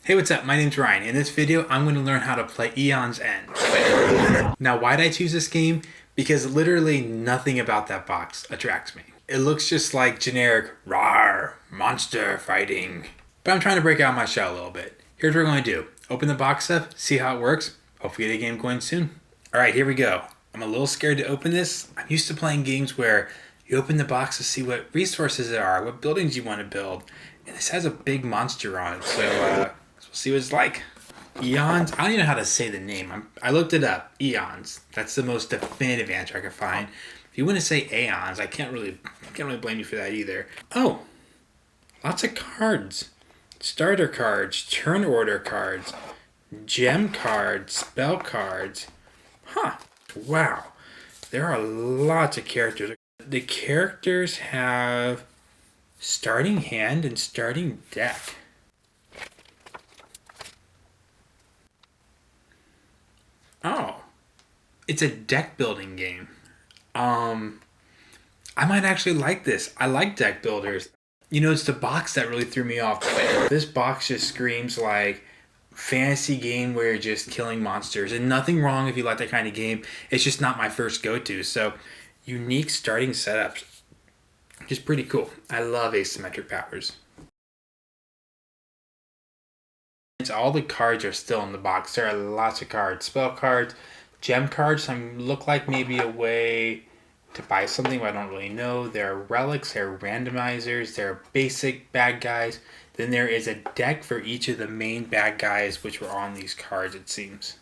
Hey, what's up? My name's Ryan. In this video, I'm going to learn how to play Aeon's End. Now, why did I choose this game? Because literally nothing about that box attracts me. It looks just like generic, rawr, monster fighting. But I'm trying to break out my shell a little bit. Here's what we're going to do. Open the box up, see how it works. Hopefully get a game going soon. Alright, here we go. I'm a little scared to open this. I'm used to playing games where you open the box to see what resources there are, what buildings you want to build. And this has a big monster on it, so we'll see what it's like. Eons, I don't even know how to say the name. I looked it up. Eons. That's the most definitive answer I could find. If you want to say Aeons, I can't really blame you for that either. Oh, lots of cards. Starter cards, turn order cards, gem cards, spell cards. Huh. Wow. There are lots of characters. The characters have starting hand and starting deck. Oh, it's a deck building game. I might actually like this. I like deck builders. You know, it's the box that really threw me off. This box just screams like fantasy game where you're just killing monsters. And nothing wrong if you like that kind of game. It's just not my first go-to. So, unique starting setups. Just pretty cool. I love asymmetric powers. All the cards are still in the box. There are lots of cards. Spell cards, gem cards. Look like maybe a way to buy something, but I don't really know. There are relics, there are randomizers, there are basic bad guys. Then there is a deck for each of the main bad guys, which were on these cards, it seems.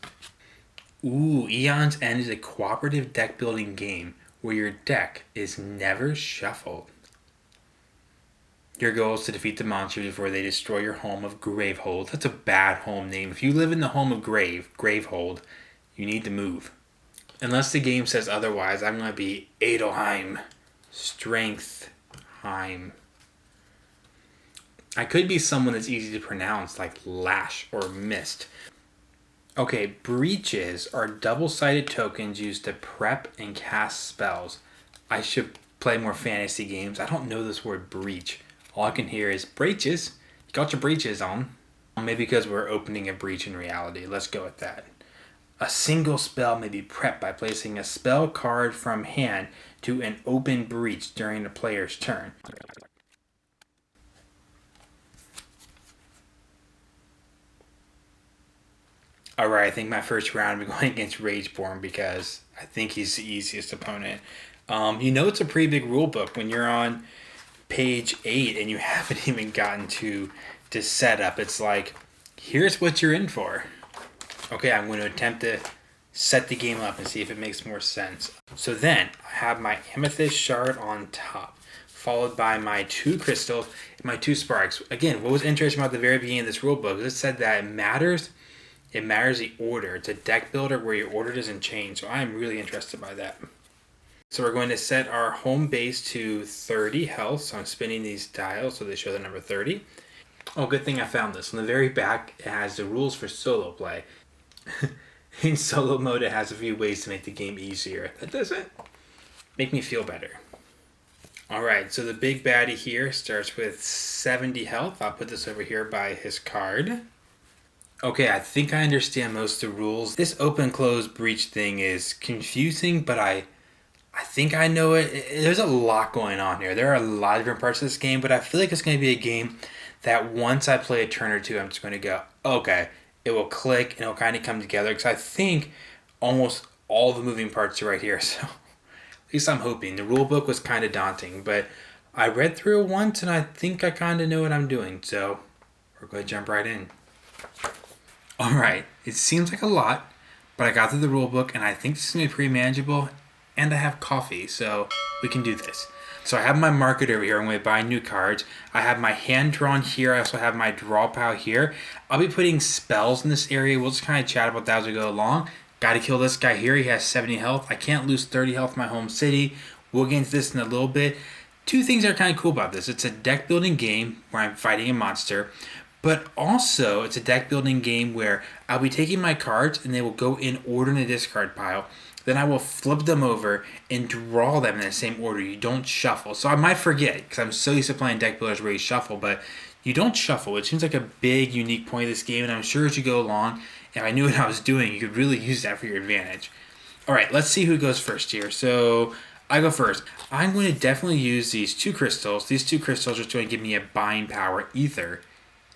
Ooh, Aeon's End is a cooperative deck building game where your deck is never shuffled. Your goal is to defeat the monsters before they destroy your home of Gravehold. That's a bad home name. If you live in the home of Gravehold, you need to move. Unless the game says otherwise, I'm going to be Adelheim. Strengthheim. I could be someone that's easy to pronounce, like Lash or Mist. Okay, breaches are double-sided tokens used to prep and cast spells. I should play more fantasy games. I don't know this word breach. All I can hear is breaches. You got your breaches on. Maybe because we're opening a breach in reality. Let's go with that. A single spell may be prepped by placing a spell card from hand to an open breach during the player's turn. Alright, I think my first round I'm going against Rageborn because I think he's the easiest opponent. You know it's a pretty big rule book when you're on page 8 and you haven't even gotten to setup. It's like, here's what you're in for. Okay, I'm going to attempt to set the game up and see if it makes more sense. So then, I have my amethyst shard on top, followed by my 2 crystals and my 2 sparks. Again, what was interesting about the very beginning of this rulebook is it said that it matters the order. It's a deck builder where your order doesn't change, so I'm really interested by that. So we're going to set our home base to 30 health. So I'm spinning these dials so they show the number 30. Oh, good thing I found this. On the very back, it has the rules for solo play. In solo mode, it has a few ways to make the game easier. That doesn't make me feel better. Alright, so the big baddie here starts with 70 health. I'll put this over here by his card. Okay, I think I understand most of the rules. This open-close breach thing is confusing, but I think I know it. There's a lot going on here. There are a lot of different parts of this game, but I feel like it's going to be a game that once I play a turn or two, I'm just going to go, okay, it will click and it'll kind of come together because I think almost all the moving parts are right here. So at least I'm hoping. The rule book was kind of daunting, but I read through it once and I think I kind of know what I'm doing. So we're going to jump right in. All right, it seems like a lot, but I got through the rule book and I think this is going to be pretty manageable. And I have coffee, so we can do this. So I have my market over here. I'm going to buy new cards. I have my hand drawn here. I also have my draw pile here. I'll be putting spells in this area. We'll just kind of chat about that as we go along. Got to kill this guy here. He has 70 health. I can't lose 30 health in my home city. We'll get into this in a little bit. 2 things that are kind of cool about this. It's a deck building game where I'm fighting a monster. But also, it's a deck building game where I'll be taking my cards and they will go in order in the discard pile. Then I will flip them over and draw them in the same order. You don't shuffle. So I might forget because I'm so used to playing deck builders where you shuffle, but you don't shuffle. It seems like a big, unique point of this game, and I'm sure as you go along, if I knew what I was doing, you could really use that for your advantage. All right, let's see who goes first here. So I go first. I'm going to definitely use these two crystals. These two crystals are going to give me a buying power ether.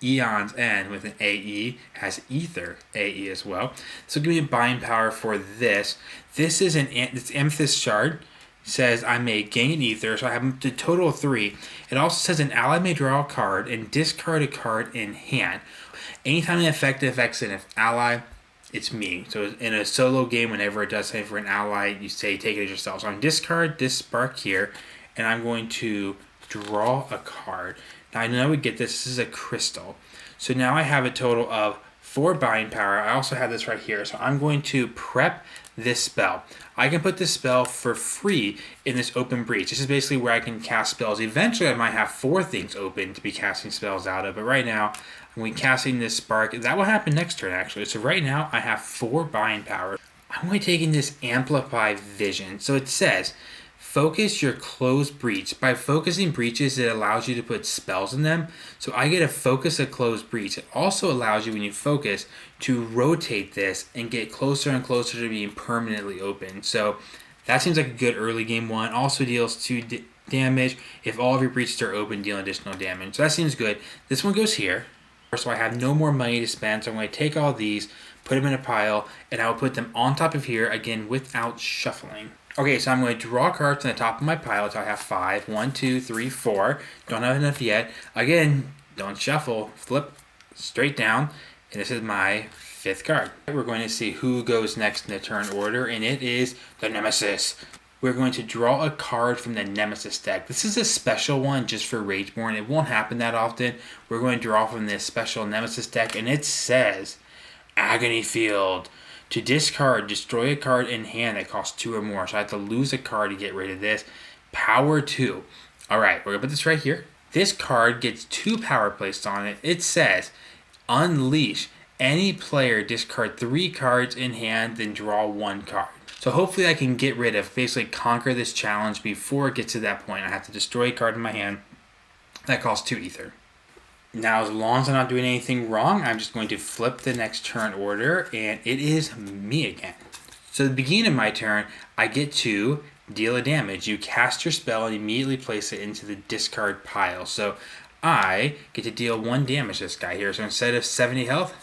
Aeon's N with an AE has ether AE as well. So give me a buying power for this. This is it's amethyst shard. Says I may gain ether, so I have a total of 3. It also says an ally may draw a card and discard a card in hand. Anytime an effect affects an ally, it's me. So in a solo game, whenever it does something for an ally, you say take it as yourself. So I'm discard this spark here, and I'm going to draw a card. Now I know I would get this. This is a crystal. So now I have a total of 4 buying power. I also have this right here. So I'm going to prep this spell. I can put this spell for free in this open breach. This is basically where I can cast spells. Eventually I might have 4 things open to be casting spells out of, but right now I'm going to be casting this spark. That will happen next turn actually. So right now I have 4 buying power. I'm going to take in this Amplify Vision. So it says, focus your closed breach. By focusing breaches, it allows you to put spells in them. So I get to focus a closed breach. It also allows you, when you focus, to rotate this and get closer and closer to being permanently open. So that seems like a good early game one. Also deals 2 damage. If all of your breaches are open, deal additional damage. So that seems good. This one goes here. So I have no more money to spend. So I'm going to take all these, put them in a pile, and I will put them on top of here, again, without shuffling. Okay, so I'm going to draw cards on the top of my pile. So I have 5. 1, 2, 3, 4. Don't have enough yet. Again, don't shuffle. Flip straight down. And this is my 5th card. We're going to see who goes next in the turn order, and it is the Nemesis. We're going to draw a card from the Nemesis deck. This is a special one just for Rageborn. It won't happen that often. We're going to draw from this special Nemesis deck, and it says Agony Field. To discard, destroy a card in hand that costs 2 or more. So I have to lose a card to get rid of this. Power 2. Alright, we're going to put this right here. This card gets 2 power placed on it. It says, unleash. Any player discard 3 cards in hand, then draw 1 card. So hopefully I can get rid of, basically conquer this challenge before it gets to that point. I have to destroy a card in my hand that costs 2 ether. Now, as long as I'm not doing anything wrong, I'm just going to flip the next turn order, and it is me again. So at the beginning of my turn, I get to deal a damage. You cast your spell and immediately place it into the discard pile. So I get to deal 1 damage to this guy here. So instead of 70 health,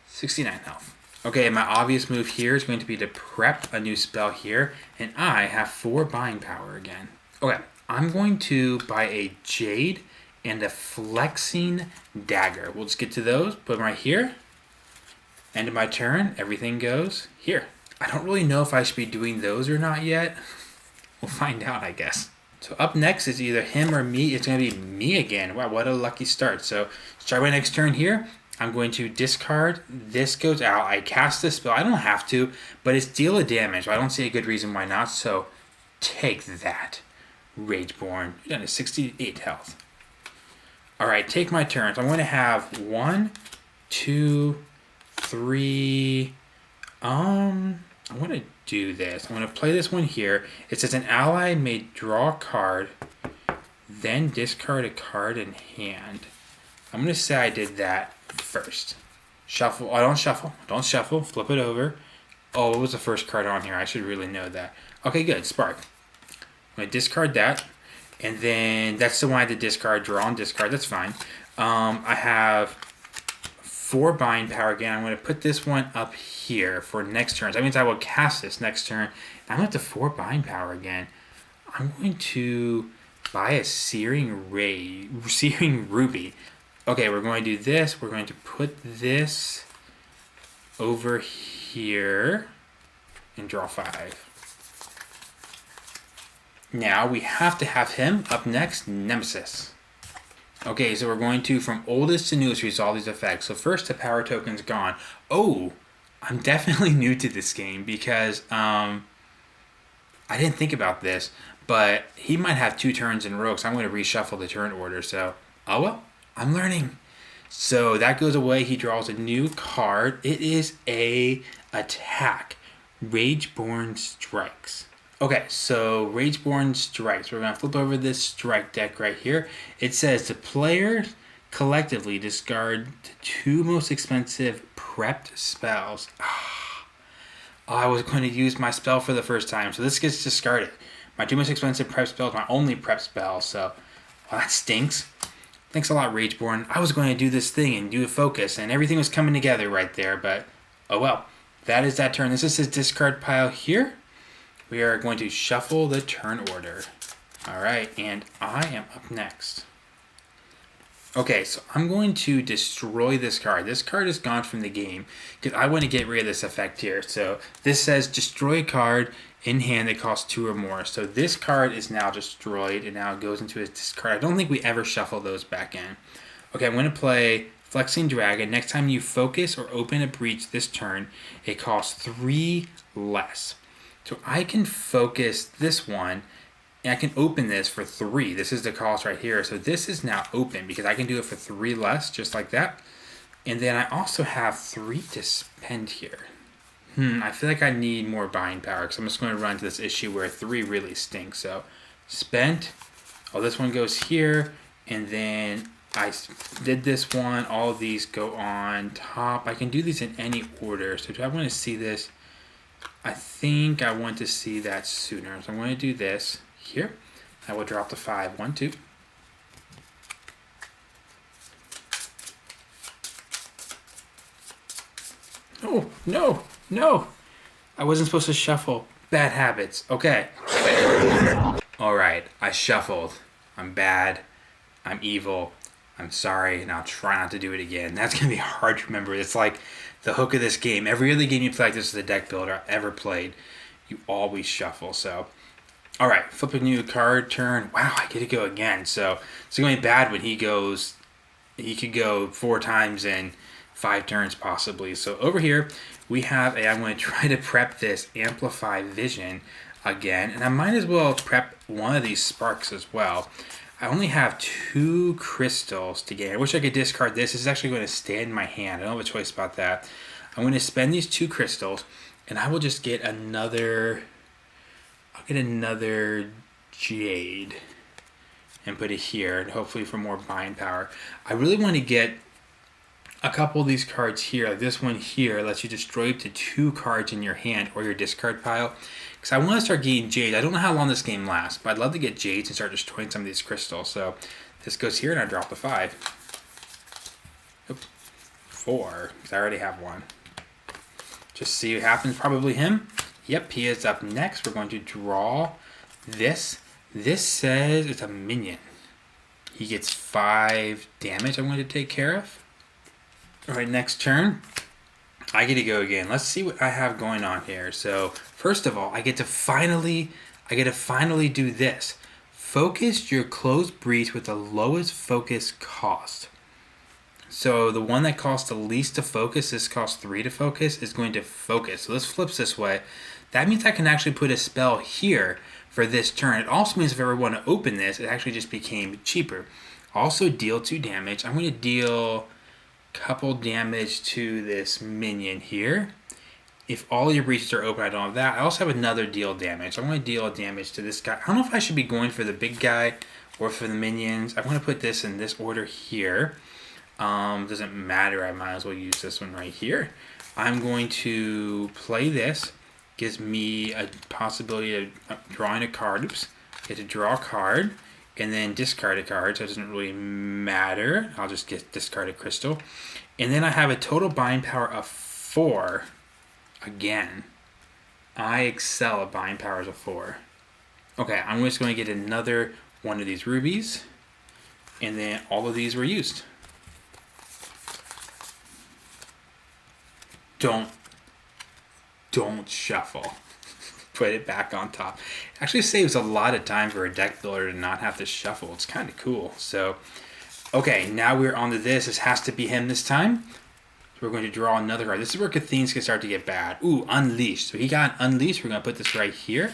69 health. Okay, my obvious move here is going to be to prep a new spell here, and I have 4 buying power again. Okay, I'm going to buy a Jade and a Flexing Dagger. We'll just get to those, put them right here. End of my turn, everything goes here. I don't really know if I should be doing those or not yet. We'll find out, I guess. So up next is either him or me. It's going to be me again. Wow, what a lucky start. So start my next turn here. I'm going to discard. This goes out. I cast this spell. I don't have to, but it's deal a damage. I don't see a good reason why not. So take that, Rageborn. You're down to 68 health. All right, take my turns. I'm going to have 1, 2, 3. I'm going to do this. I'm going to play this one here. It says an ally may draw a card, then discard a card in hand. I'm going to say I did that first. Shuffle. Oh, don't shuffle. Don't shuffle. Flip it over. Oh, what was the first card on here? I should really know that. Okay, good. Spark. I'm going to discard that. And then that's the one I had to discard, draw and discard. That's fine. I have 4 buying power again. I'm going to put this one up here for next turn. So that means I will cast this next turn. I'm up to 4 buying power again. I'm going to buy a Searing Ruby. Okay, we're going to do this. We're going to put this over here and draw 5. Now we have to have him up next, Nemesis. Okay, so we're going to, from oldest to newest, resolve these effects. So first, the power token's gone. Oh, I'm definitely new to this game because I didn't think about this, but he might have 2 turns in a row, so I'm going to reshuffle the turn order. So, oh well, I'm learning. So that goes away. He draws a new card. It is a attack. Rageborn Strikes. Okay, so Rageborn Strikes. We're going to flip over this strike deck right here. It says the players collectively discard the two most expensive prepped spells. Oh, I was going to use my spell for the first time, so this gets discarded. My two most expensive prep spells, my only prep spell, so well, that stinks. Thanks a lot, Rageborn. I was going to do this thing and do a focus, and everything was coming together right there, but oh well. That is that turn. This is his discard pile here. We are going to shuffle the turn order. Alright, and I am up next. Okay, so I'm going to destroy this card. This card is gone from the game because I want to get rid of this effect here. So this says destroy a card in hand that costs 2 or more. So this card is now destroyed and now it goes into his discard. I don't think we ever shuffle those back in. Okay, I'm going to play Flexing Dragon. Next time you focus or open a breach this turn, it costs 3 less. So I can focus this one and I can open this for 3. This is the cost right here. So this is now open because I can do it for 3 less, just like that. And then I also have 3 to spend here. I feel like I need more buying power because I'm just going to run into this issue where 3 really stinks. So spent. Oh, this one goes here. And then I did this one. All of these go on top. I can do these in any order. So do I want to see this? I think I want to see that sooner. So I'm going to do this here. I will drop the 5. 1, 2. Oh, no, no. I wasn't supposed to shuffle. Bad habits. Okay. All right, I shuffled. I'm bad. I'm evil. I'm sorry, and I'll try not to do it again. That's going to be hard to remember. It's like the hook of this game. Every other game you play like this is a deck builder I've ever played. You always shuffle, so... Alright, flip a new card turn. Wow, I get to go again. So it's going to be bad when he goes... He could go 4 times in 5 turns, possibly. So over here, we have a... I'm going to try to prep this Amplify Vision again. And I might as well prep one of these Sparks as well. I only have 2 crystals to gain. I wish I could discard this. This is actually going to stay in my hand. I don't have a choice about that. I'm going to spend these 2 crystals, and I will just get another... I'll get another Jade and put it here, and hopefully for more buying power. I really want to get a couple of these cards here. Like this one here lets you destroy up to 2 cards in your hand or your discard pile. Because I want to start getting Jade. I don't know how long this game lasts, but I'd love to get Jades and start destroying some of these crystals. So this goes here, and I drop the 5. Oops. 4, because I already have 1. Just see what happens. Probably him. Yep, he is up next. We're going to draw this. This says it's a minion. He gets 5 damage I'm going to take care of. Alright, next turn. I get to go again. Let's see what I have going on here. So, first of all, I get to finally do this. Focus your closed breach with the lowest focus cost. So the one that costs the least to focus, this costs 3 to focus, is going to focus. So this flips this way. That means I can actually put a spell here for this turn. It also means if I ever want to open this, it actually just became cheaper. Also deal 2 damage. I'm going to deal a couple damage to this minion here. If all your breaches are open, I don't have that. I also have another deal damage. I'm going to deal damage to this guy. I don't know if I should be going for the big guy or for the minions. I'm going to put this in this order here. Doesn't matter. I might as well use this one right here. I'm going to play this. Gives me a possibility of drawing a card. Oops. Get to draw a card and then discard a card. So it doesn't really matter. I'll just get discard a crystal. And then I have a total buying power of 4. Again, I excel at buying powers of 4. Okay, I'm just going to get another one of these rubies. And then all of these were used. Don't shuffle. Put it back on top. It actually saves a lot of time for a deck builder to not have to shuffle. It's kind of cool. So, okay, now we're on to this. This has to be him this time. So we're going to draw another card. This is where Cathines can start to get bad. Ooh, Unleashed. So he got Unleashed. We're going to put this right here.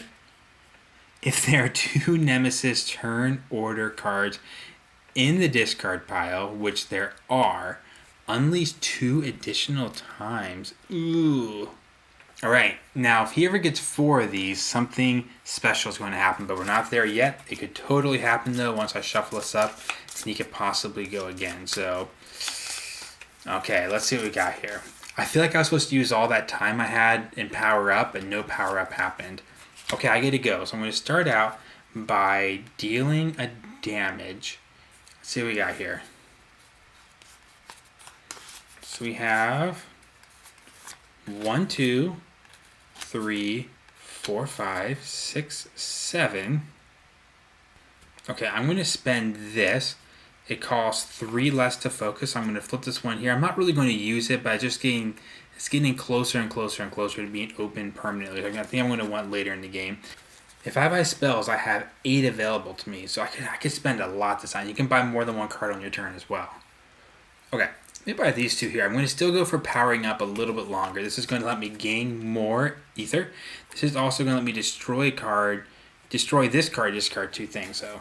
If there are 2 Nemesis turn order cards in the discard pile, which there are, unleash 2 additional times. Ooh. All right, now if he ever gets 4 of these, something special is going to happen, but we're not there yet. It could totally happen though once I shuffle this up, and he could possibly go again. So, okay, let's see what we got here. I feel like I was supposed to use all that time I had in power up, and no power up happened. Okay, I get to go. So I'm going to start out by dealing a damage. Let's see what we got here. So we have 1, 2, 3, 4, 5, 6, 7. Okay, I'm going to spend this. It costs 3 less to focus. I'm going to flip this one here. I'm not really going to use it, but it's getting closer and closer and closer to being open permanently. I think I'm going to want later in the game. If I buy spells, I have 8 available to me, so I could spend a lot this time. You can buy more than 1 card on your turn as well. Okay, let me buy these 2 here. I'm going to still go for powering up a little bit longer. This is going to let me gain more ether. This is also going to let me destroy this card, discard 2 things. So,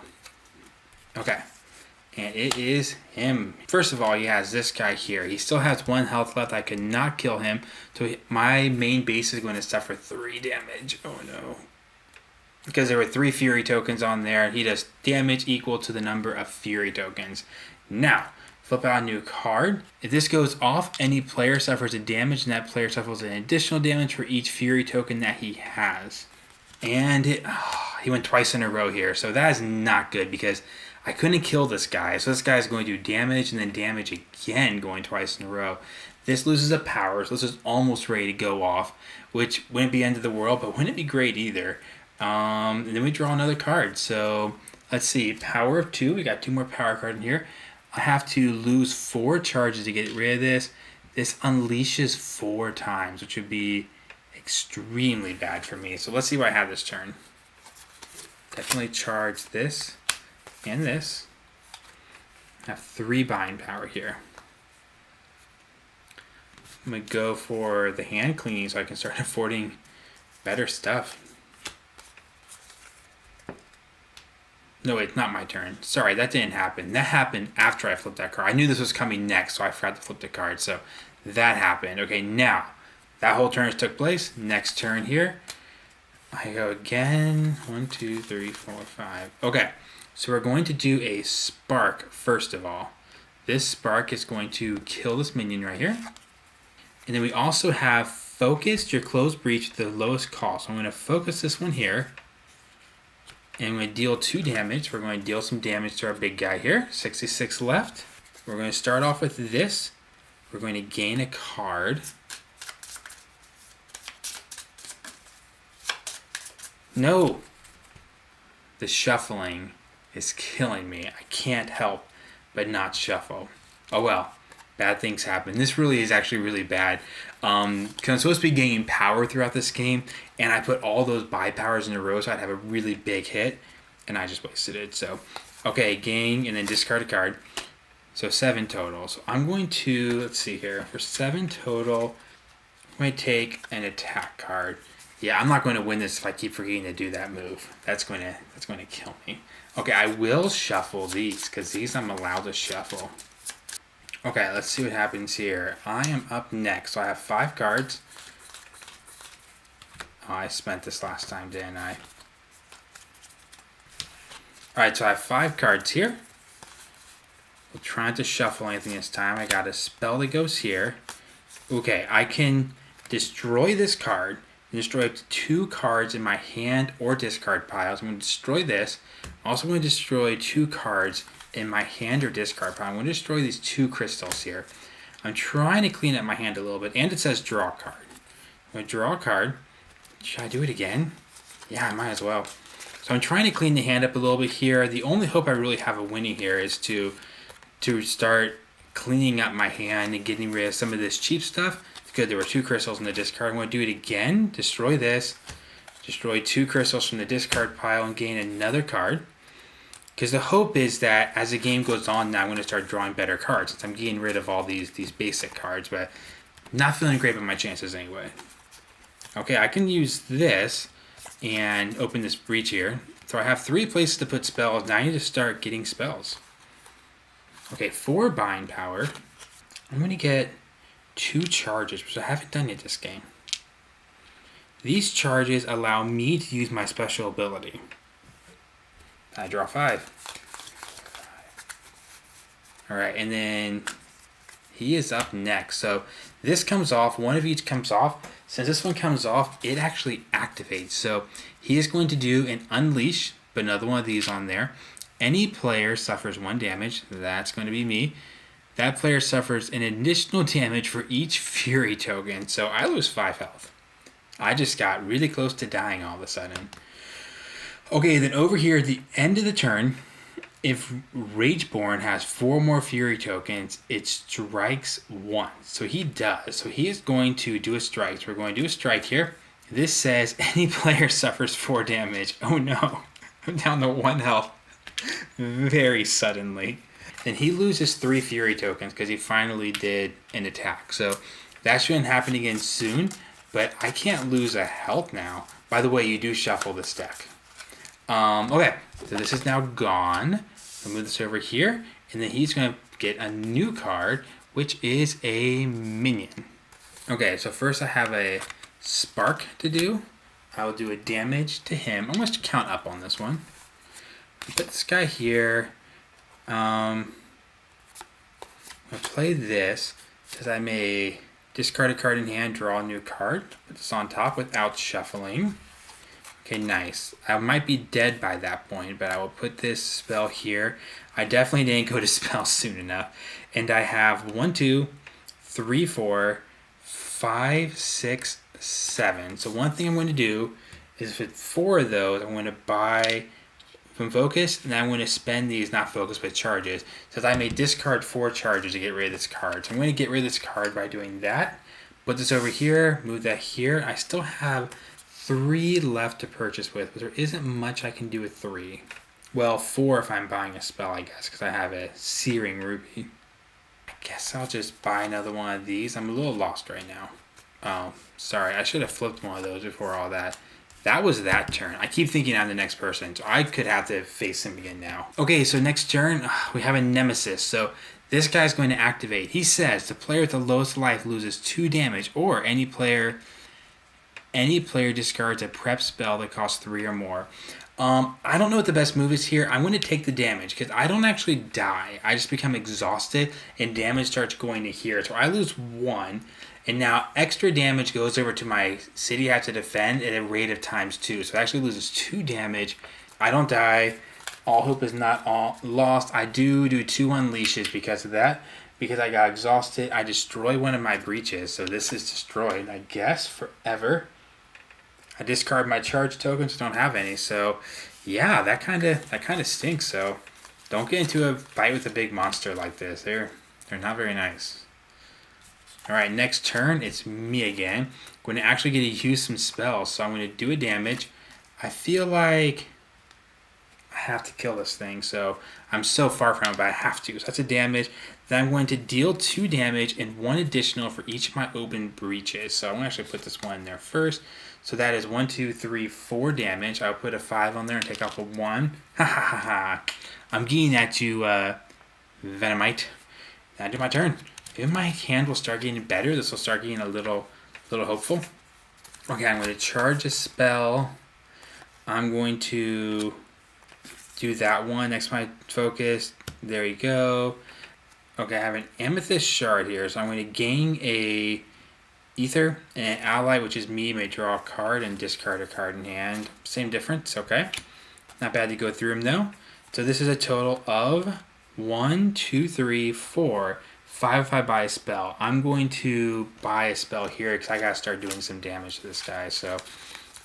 okay. And it is him. First of all, he has this guy here. He still has 1 health left. I could not kill him. So my main base is going to suffer 3 damage. Oh no. Because there were 3 Fury tokens on there. He does damage equal to the number of Fury tokens. Now, flip out a new card. If this goes off, any player suffers a damage, and that player suffers an additional damage for each Fury token that he has. And he went twice in a row here. So that is not good because I couldn't kill this guy. So this guy is going to do damage and then damage again going twice in a row. This loses a power, so this is almost ready to go off, which wouldn't be end of the world, but wouldn't be great either. And then we draw another card. So let's see, power of 2. We got 2 more power cards in here. I have to lose 4 charges to get rid of this. This unleashes 4 times, which would be extremely bad for me. So let's see what I have this turn. Definitely charge this and this. I have 3 bind power here. I'm going to go for the hand cleaning so I can start affording better stuff. No, wait, not my turn. Sorry, that didn't happen. That happened after I flipped that card. I knew this was coming next, so I forgot to flip the card. So that happened. Okay, now, that whole turn took place. Next turn here. I go again. 1, 2, 3, 4, 5. Okay, so we're going to do a spark first of all. This spark is going to kill this minion right here. And then we also have focused your closed breach at the lowest cost. So I'm going to focus this one here. And we're going to deal 2 damage. We're going to deal some damage to our big guy here. 66 left. We're going to start off with this. We're going to gain a card. No! The shuffling is killing me. I can't help but not shuffle. Oh well. Bad things happen. This really is actually really bad. Because I'm supposed to be gaining power throughout this game, and I put all those buy powers in a row so I'd have a really big hit, and I just wasted it. So, okay, gain, and then discard a card. So 7 total. So I'm going to, let's see here, for 7 total, I'm going to take an attack card. Yeah, I'm not going to win this if I keep forgetting to do that move. That's going to kill me. Okay, I will shuffle these, because these I'm allowed to shuffle. Okay, let's see what happens here. I am up next, so I have 5 cards. Oh, I spent this last time, didn't I? Alright, so I have 5 cards here. I'm trying to shuffle anything this time. I got a spell that goes here. Okay, I can destroy this card. Destroy up to 2 cards in my hand or discard piles. I'm going to destroy this. I'm also going to destroy 2 cards in my hand or discard pile. I'm going to destroy these 2 crystals here. I'm trying to clean up my hand a little bit, and it says draw a card. I'm going to draw a card. Should I do it again? Yeah, I might as well. So I'm trying to clean the hand up a little bit here. The only hope I really have of winning here is to start cleaning up my hand and getting rid of some of this cheap stuff. It's good there were 2 crystals in the discard. I'm going to do it again. Destroy this. Destroy 2 crystals from the discard pile and gain another card. Because the hope is that as the game goes on now, I'm going to start drawing better cards since I'm getting rid of all these basic cards, but not feeling great about my chances anyway. Okay, I can use this and open this breach here. So I have 3 places to put spells. Now I need to start getting spells. Okay, 4 bind power. I'm going to get 2 charges, which I haven't done yet this game. These charges allow me to use my special ability. I draw 5. Alright, and then he is up next. So this comes off, one of each comes off. Since this one comes off, it actually activates. So he is going to do an unleash, but another one of these on there. Any player suffers 1 damage. That's going to be me. That player suffers an additional damage for each Fury token. So I lose 5 health. I just got really close to dying all of a sudden. Okay, then over here at the end of the turn, if Rageborn has 4 more Fury tokens, it strikes once. So he does. So he is going to do a strike. So we're going to do a strike here. This says any player suffers 4 damage. Oh no. I'm down to 1 health very suddenly. And he loses 3 Fury tokens because he finally did an attack. So that shouldn't happen again soon. But I can't lose a health now. By the way, you do shuffle this deck. Okay, so this is now gone. I'll move this over here, and then he's going to get a new card, which is a minion. Okay, so first I have a spark to do. I will do a damage to him. I'm going to count up on this one. Put this guy here. I'll play this, because I may discard a card in hand, draw a new card. Put this on top without shuffling. Okay, nice. I might be dead by that point, but I will put this spell here. I definitely didn't go to spell soon enough. And I have 1, 2, 3, 4, 5, 6, 7. So one thing I'm going to do is with 4 of those, I'm going to buy from Focus, and I'm going to spend these, not Focus, but charges. So I may discard 4 charges to get rid of this card. So I'm going to get rid of this card by doing that. Put this over here, move that here. I still have 3 left to purchase with, but there isn't much I can do with 3. Well, 4 if I'm buying a spell, I guess, because I have a Searing Ruby. I guess I'll just buy another one of these. I'm a little lost right now. Oh, sorry. I should have flipped one of those before all that. That was that turn. I keep thinking I'm the next person, so I could have to face him again now. Okay, so next turn, we have a Nemesis. So this guy's going to activate. He says the player with the lowest life loses 2 damage, or any player discards a prep spell that costs 3 or more. I don't know what the best move is here. I'm going to take the damage because I don't actually die. I just become exhausted and damage starts going to here. So I lose 1. And now extra damage goes over to my city I have to defend at a rate of ×2. So it actually loses 2 damage. I don't die. All hope is not all lost. I do 2 unleashes because of that. Because I got exhausted. I destroy one of my breaches. So this is destroyed, I guess, forever. I discard my charge tokens, don't have any, so yeah, that kind of stinks. So don't get into a fight with a big monster like this. They're not very nice. All right, next turn it's me again. I'm going to actually get to use some spells, so I'm going to do a damage. I feel like I have to kill this thing, so I'm so far from it, but I have to. So that's a damage. Then I'm going to deal 2 damage and 1 additional for each of my open breaches. So I'm going to actually put this one in there first. So that is 1, 2, 3, 4 damage. I'll put a 5 on there and take off a 1. Ha ha ha ha. I'm getting at you, Venomite. Now do my turn. Maybe my hand will start getting better. This will start getting a little hopeful. Okay, I'm going to charge a spell. I'm going to do that one next to my focus. There you go. Okay, I have an Amethyst Shard here, so I'm going to gain a Ether and an ally, which is me, may draw a card and discard a card in hand. Same difference, okay. Not bad to go through them though. So this is a total of 1, 2, 3, 4, 5 if I buy a spell. I'm going to buy a spell here because I gotta start doing some damage to this guy. So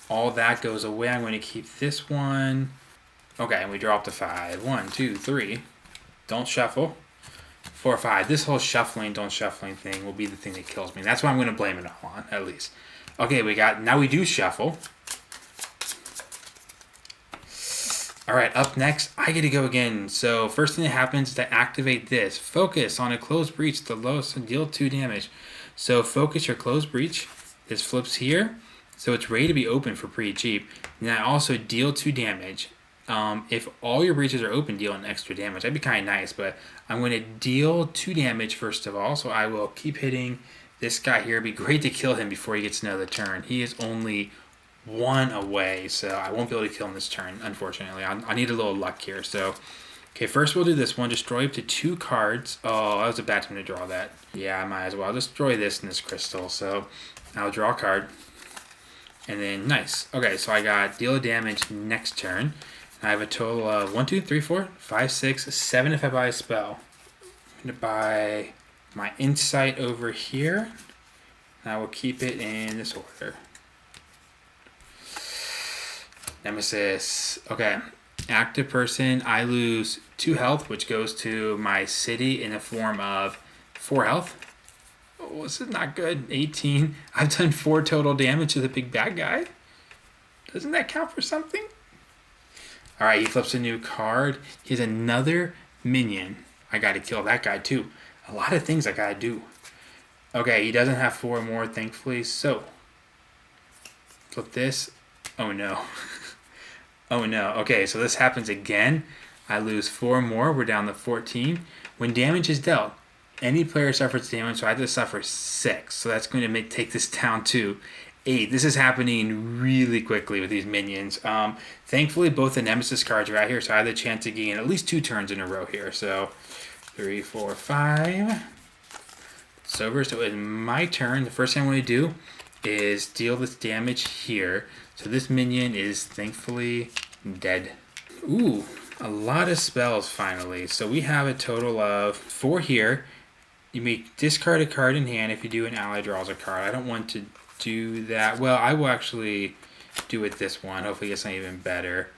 all that goes away. I'm going to keep this one. Okay, and we draw up to 5. 1, 2, 3. Don't shuffle. 4, 5. This whole don't shuffling thing will be the thing that kills me. That's what I'm going to blame it all on, at least. Okay, now we do shuffle. All right, up next, I get to go again. So first thing that happens is to activate this. Focus on a closed breach, the lowest, and deal 2 damage. So focus your closed breach. This flips here. So it's ready to be open for pretty cheap. And I also deal 2 damage. If all your breaches are open, deal an extra damage. That'd be kind of nice, but I'm going to deal 2 damage first of all. So I will keep hitting this guy here. It'd be great to kill him before he gets another turn. He is only 1 away, so I won't be able to kill him this turn, unfortunately. I need a little luck here, so... Okay, first we'll do this one. Destroy up to 2 cards. Oh, that was a bad time to draw that. Yeah, I might as well destroy this in this crystal, so I'll draw a card. And then, nice. Okay, so I got deal damage next turn. I have a total of 1, 2, 3, 4, 5, 6, 7 if I buy a spell. I'm going to buy my insight over here. I will keep it in this order. Nemesis. Okay. Active person. I lose 2 health, which goes to my city in the form of 4 health. Oh, this is not good. 18. I've done 4 total damage to the big bad guy. Doesn't that count for something? Alright, he flips a new card. He has another minion. I gotta kill that guy too. A lot of things I gotta do. Okay, he doesn't have 4 more, thankfully, so... Flip this. Oh no. Oh no. Okay, so this happens again. I lose 4 more. We're down to 14. When damage is dealt, any player suffers damage, so I have to suffer 6. So that's going to take this down to 8. This is happening really quickly with these minions. Thankfully, both the Nemesis cards are out here, so I have the chance to gain at least 2 turns in a row here. So 3, 4, 5. It's over. So it's my turn. The first thing I'm going to do is deal this damage here. So this minion is thankfully dead. Ooh, a lot of spells finally. So we have a total of 4 here. You may discard a card in hand if you do an ally draws a card. I don't want to do that. Well, I will actually do it this one. Hopefully it's not even better.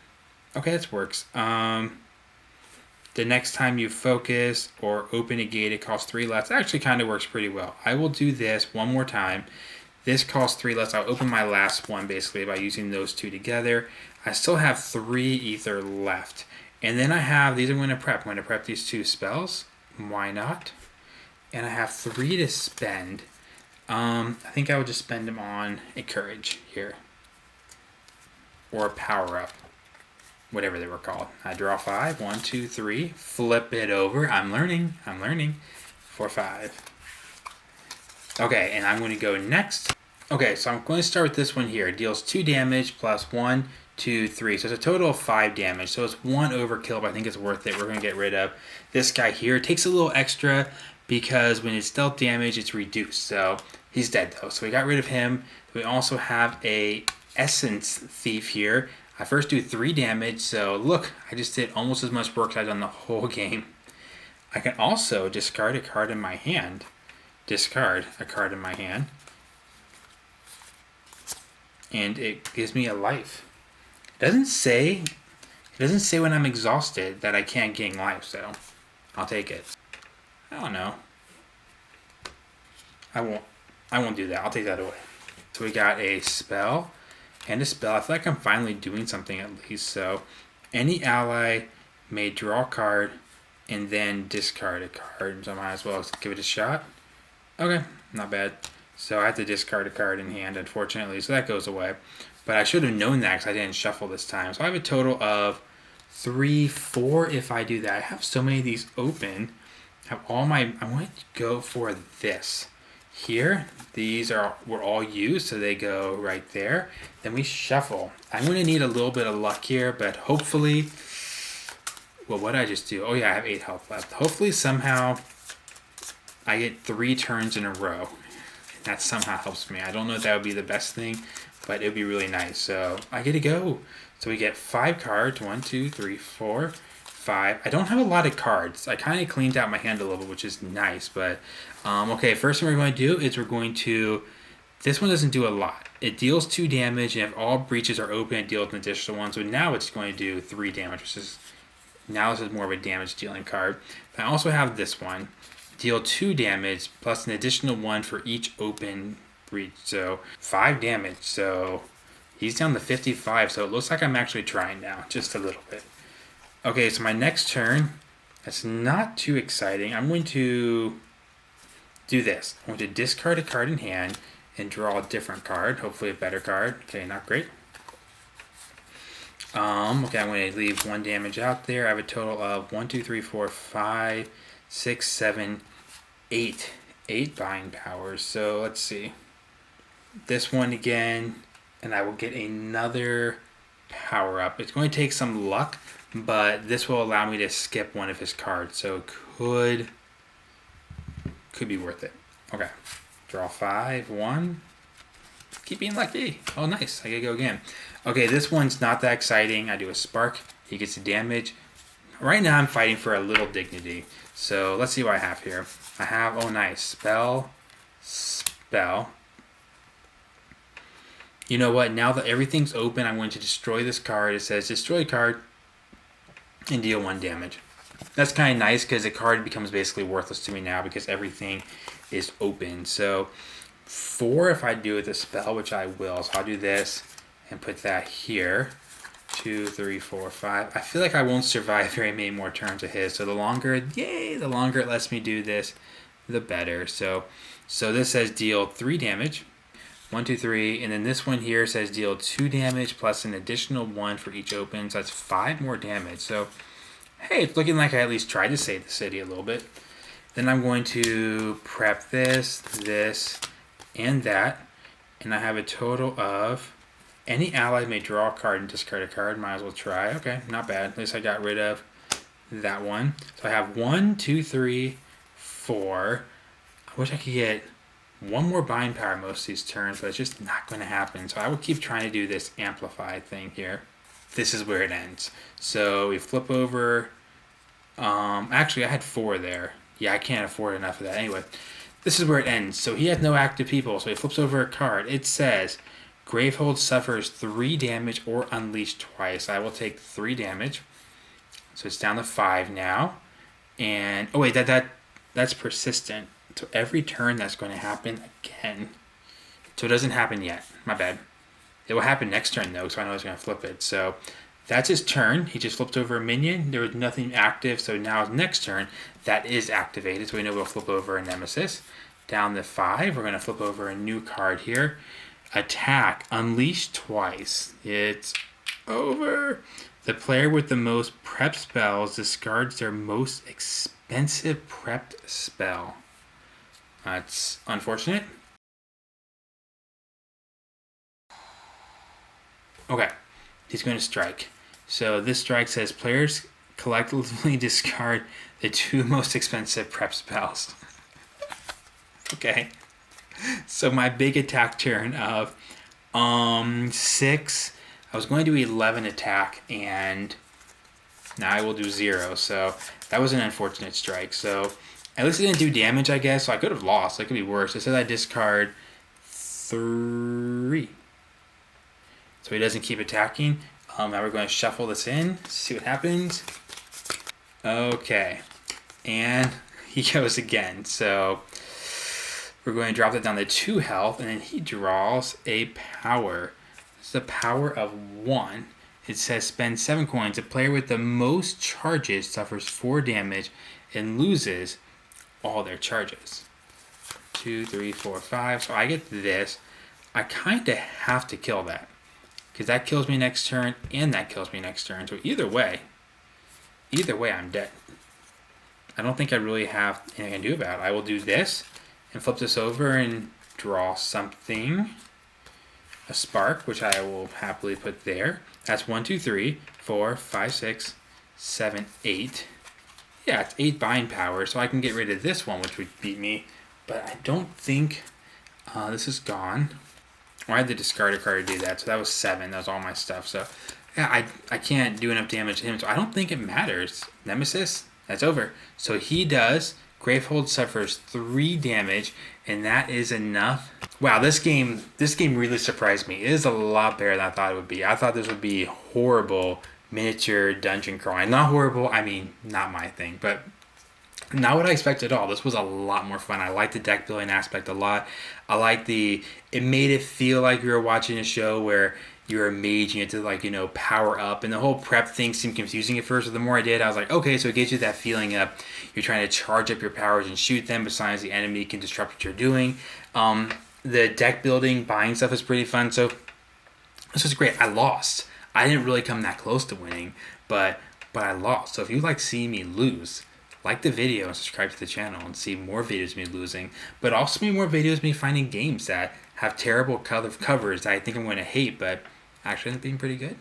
Okay, this works. The next time you focus or open a gate, it costs 3 less. That actually kind of works pretty well. I will do this one more time. This costs 3 less. I'll open my last one basically by using those 2 together. I still have 3 ether left. And then I have, these I'm going to prep. I'm going to prep these 2 spells. Why not? And I have 3 to spend. I think I would just spend them on a courage here. Or a power up. Whatever they were called. I draw 5. 1, 2, 3. Flip it over. I'm learning. 4, 5. Okay, and I'm going to go next. Okay, so I'm going to start with this one here. It deals 2 damage plus 1, 2, 3. So it's a total of 5 damage. So it's 1 overkill, but I think it's worth it. We're going to get rid of this guy here. It takes a little extra because when it's dealt damage, it's reduced. So he's dead though. So we got rid of him. We also have a Essence Thief here. I first do 3 damage. So look, I just did almost as much work as I've done the whole game. I can also discard a card in my hand. Discard a card in my hand. And it gives me a life. It doesn't say when I'm exhausted that I can't gain life, so I'll take it. I don't know. I won't do that. I'll take that away. So we got a spell and a spell. I feel like I'm finally doing something at least. So any ally may draw a card and then discard a card. So I might as well give it a shot. Okay, not bad. So I have to discard a card in hand, unfortunately, so that goes away. But I should have known that because I didn't shuffle this time. So I have a total of 3, 4 if I do that. I have so many of these open. I want to go for this. Here, were all used, so they go right there. Then we shuffle. I'm going to need a little bit of luck here, but hopefully... Well, what did I just do? Oh yeah, I have 8 health left. Hopefully somehow... I get 3 turns in a row. That somehow helps me. I don't know if that would be the best thing, but it would be really nice. So I get to go. So we get 5 cards. 1, 2, 3, 4, 5. I don't have a lot of cards. I kind of cleaned out my hand a little, which is nice. But okay, first thing we're going to do is we're going to... This one doesn't do a lot. It deals 2 damage, and if all breaches are open, it deals an additional 1. So now it's going to do 3 damage, which is... Now this is more of a damage dealing card. I also have this one. Deal 2 damage plus an additional 1 for each open breach. So 5 damage. So he's down to 55. So it looks like I'm actually trying now. Just a little bit. Okay, so my next turn. That's not too exciting. I'm going to do this. I'm going to discard a card in hand and draw a different card. Hopefully a better card. Okay, not great. Okay, I'm going to leave 1 damage out there. I have a total of 1, 2, 3, 4, 5, 6, 7, 8. 8 buying powers. So let's see. This one again. and I will get another power up. It's going to take some luck, but this will allow me to skip one of his cards, so it could be worth it. Okay, draw 5, 1. Keep being lucky. Oh, nice. I gotta go again. Okay, this one's not that exciting. I do a spark. He gets the damage. Right now, I'm fighting for a little dignity. So let's see what I have here. I have, oh, nice. Spell. You know what? Now that everything's open, I'm going to destroy this card. It says destroy card and deal 1 damage. That's kind of nice because the card becomes basically worthless to me now because everything is open. So 4 if I do the spell, which I will. So I'll do this and put that here. 2, 3, 4, 5. I feel like I won't survive very many more turns of his. So the longer it lets me do this, the better. So this says deal 3 damage. 1, 2, 3, and then this one here says deal 2 damage plus an additional 1 for each open. So that's 5 more damage. So hey, it's looking like I at least tried to save the city a little bit. Then I'm going to prep this, and that, and I have a total of any ally may draw a card and discard a card. Might as well try. Okay, not bad. At least I got rid of that one. So I have 1, 2, 3, 4. I wish I could get 1 more bind power most of these turns, but it's just not going to happen. So I will keep trying to do this amplify thing here. This is where it ends. So we flip over. Actually, I had 4 there. Yeah, I can't afford enough of that. Anyway, this is where it ends. So he has no active people, so he flips over a card. It says, Gravehold suffers 3 damage or unleashed twice. I will take 3 damage. So it's down to 5 now. And, oh wait, that's persistent. So every turn that's going to happen again. So it doesn't happen yet. My bad. It will happen next turn though, so I know he's going to flip it. So that's his turn. He just flipped over a minion. There was nothing active, so now his next turn, that is activated. So we know we'll flip over a Nemesis. Down to 5, we're going to flip over a new card here. Attack, unleash twice. It's over. The player with the most prep spells discards their most expensive prepped spell. That's unfortunate. Okay, he's going to strike. So this strike says players collectively discard the 2 most expensive prep spells. Okay. So my big attack turn of 6. I was going to do 11 attack, and now I will do 0. So that was an unfortunate strike. So at least it didn't do damage, I guess. So I could have lost. It could be worse. It says I discard 3. So he doesn't keep attacking. Now we're going to shuffle this in, see what happens. Okay. And he goes again. So we're going to drop that down to 2 health, and then he draws a power. It's the power of 1. It says spend 7 coins. The player with the most charges suffers 4 damage and loses all their charges. 2, 3, 4, 5. So I get this. I kind of have to kill that, because that kills me next turn, and that kills me next turn. So either way, I'm dead. I don't think I really have anything I can do about it. I will do this and flip this over and draw something. A spark, which I will happily put there. That's 1, 2, 3, 4, 5, 6, 7, 8. Yeah, it's 8 bind power, so I can get rid of this one, which would beat me. But I don't think this is gone. Or I had to discard a card to do that, so that was 7. That was all my stuff. So yeah, I can't do enough damage to him, so I don't think it matters. Nemesis, that's over. So he does. Gravehold suffers 3 damage, and that is enough. Wow, this game really surprised me. It is a lot better than I thought it would be. I thought this would be horrible miniature dungeon crawling. Not horrible, I mean, not my thing, but not what I expected at all. This was a lot more fun. I liked the deck building aspect a lot. I liked it made it feel like you were watching a show where you're a mage and you have to, like, you know, power up. And the whole prep thing seemed confusing at first, but the more I did, I was like, okay, so it gives you that feeling of you're trying to charge up your powers and shoot them, besides the enemy can disrupt what you're doing. The deck building, buying stuff is pretty fun. So this was great. I lost. I didn't really come that close to winning, but I lost. So if you like seeing me lose, like the video and subscribe to the channel and see more videos of me losing, but also more videos of me finding games that have have terrible covers that I think I'm going to hate, but actually end up being pretty good.